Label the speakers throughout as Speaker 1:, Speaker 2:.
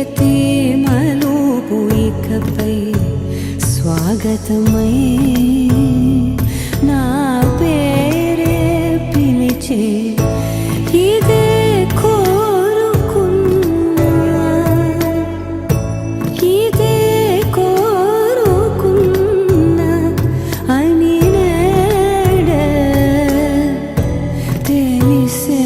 Speaker 1: ప్రతి మలుపు ఇకపై స్వాగతమై నా పేరే పిలిచే ఇదే కోరుకున్నా ఇదే కోరుకున్నా అని నేడే తెలిసే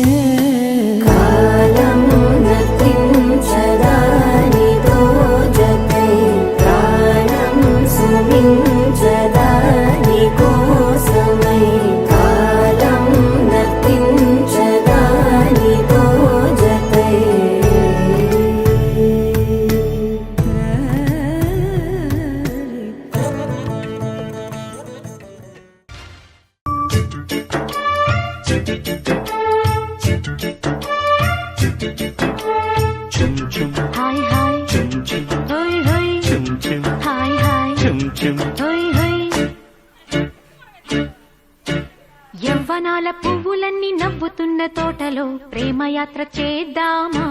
Speaker 1: యవ్వనాల పువ్వులన్నీ నవ్వుతున్న తోటలో ప్రేమయాత్ర చేద్దామా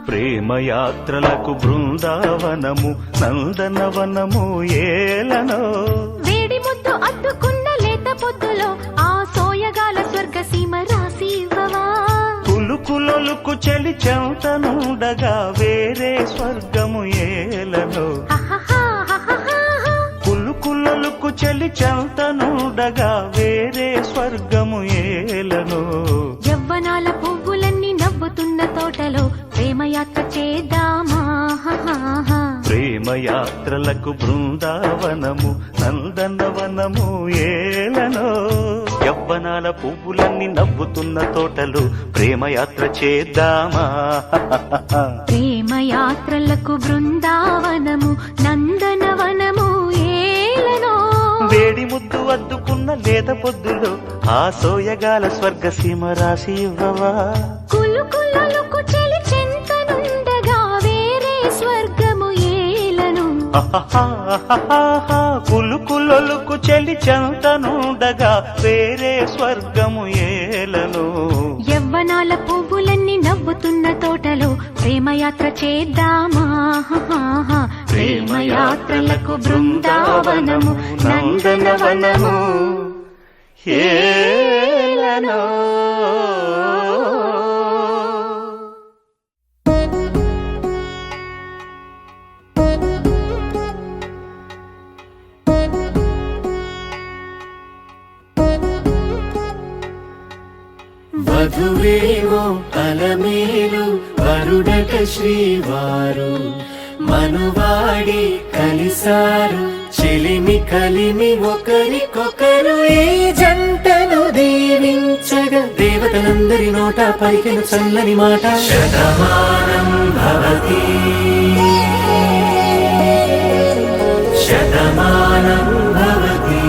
Speaker 2: ప్రేమయాత్రలకు బృందావనము నందనవనము ఏలనో
Speaker 1: వేడి ముద్దు అద్దుకున్న లేత పొద్దులో ఆ సోయగాల స్వర్గ సీమ రాసి ఇవ్వవా
Speaker 2: కులుకులొలుకు చెలి చెంతనుండగా వేరే స్వర్గము ఏలనో కులుకులొలుకు చెలి చెంతనుండగా వేరే స్వర్గము ఏలనో
Speaker 1: యవ్వనాల పువ్వులన్నీ నవ్వుతున్న తోటలో ప్రేమయాత్ర చేద్దామా
Speaker 2: ప్రేమయాత్రలకు బృందావనము నందనవనము ఏలనో యవ్వనాల పువ్వులన్నీ నవ్వుతున్న తోటలు ప్రేమయాత్ర చేద్దామా
Speaker 1: ప్రేమయాత్రలకు బృందావనము నందనవనము ఏలనో
Speaker 2: వేడి ముద్దు అద్దుకున్న లేత పొద్దులో ఆ సోయగాల స్వర్గ సీమ రాసి ఇవ్వవా
Speaker 1: కులుకులొలుకు చెలి చెంతనుండగా వేరే స్వర్గము ఏలను
Speaker 2: కులుకులొలుకు చెలి చెంతనుండగా వేరే స్వర్గము ఏలను
Speaker 1: యవ్వనాల పువ్వులన్నీ నవ్వుతున్న తోటలో ప్రేమయాత్ర చేద్దామా ప్రేమయాత్రలకు బృందావనము నందనవనము
Speaker 2: ఏలనో
Speaker 3: వధువేవో అలమేలు వరుడట శ్రీవారు మనువాడి కలిసారు చెలిమి కలిమి ఒకరికొకరు ఈ జంటను దీవించగా దేవతలందరి నోట పలికిన చల్లని మాట శతమానం భవతి శతమానం భవతి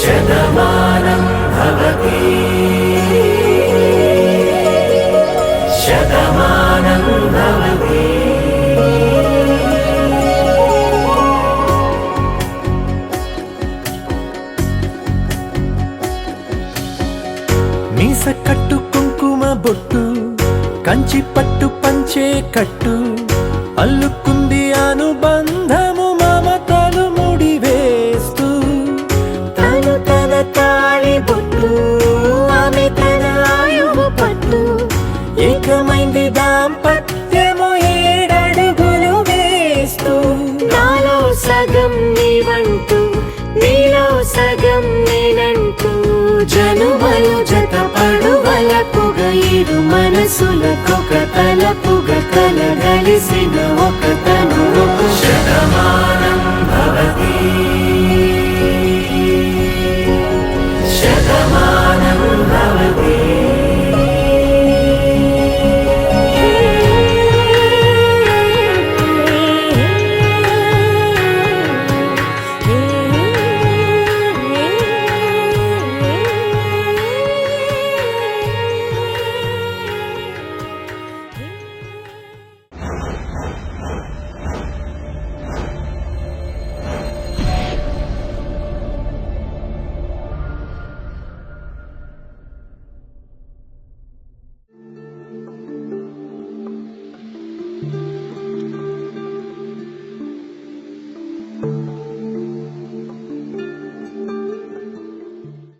Speaker 3: శతమానం భవతి శతమానం భవతి మీస కట్టు కుంకుమ బొట్టు కంచి పట్టు పంచే కట్టు అల్లుకుంది అనుబంధము మమతలు ముడివేస్తూ తను తన తాళి బొట్టు ఆమె తన ఆయువు పట్టు ఏకమైంది దాంపత్యము 7 అడుగులు వేస్తూ నాలో సగం నీవంటూ నీలో సగం నేనంటూ జనుమలు జతపడువలపుగా ఇరు మనసులకొక తలపుగా కలగలిసిన ఒక తను శతమాన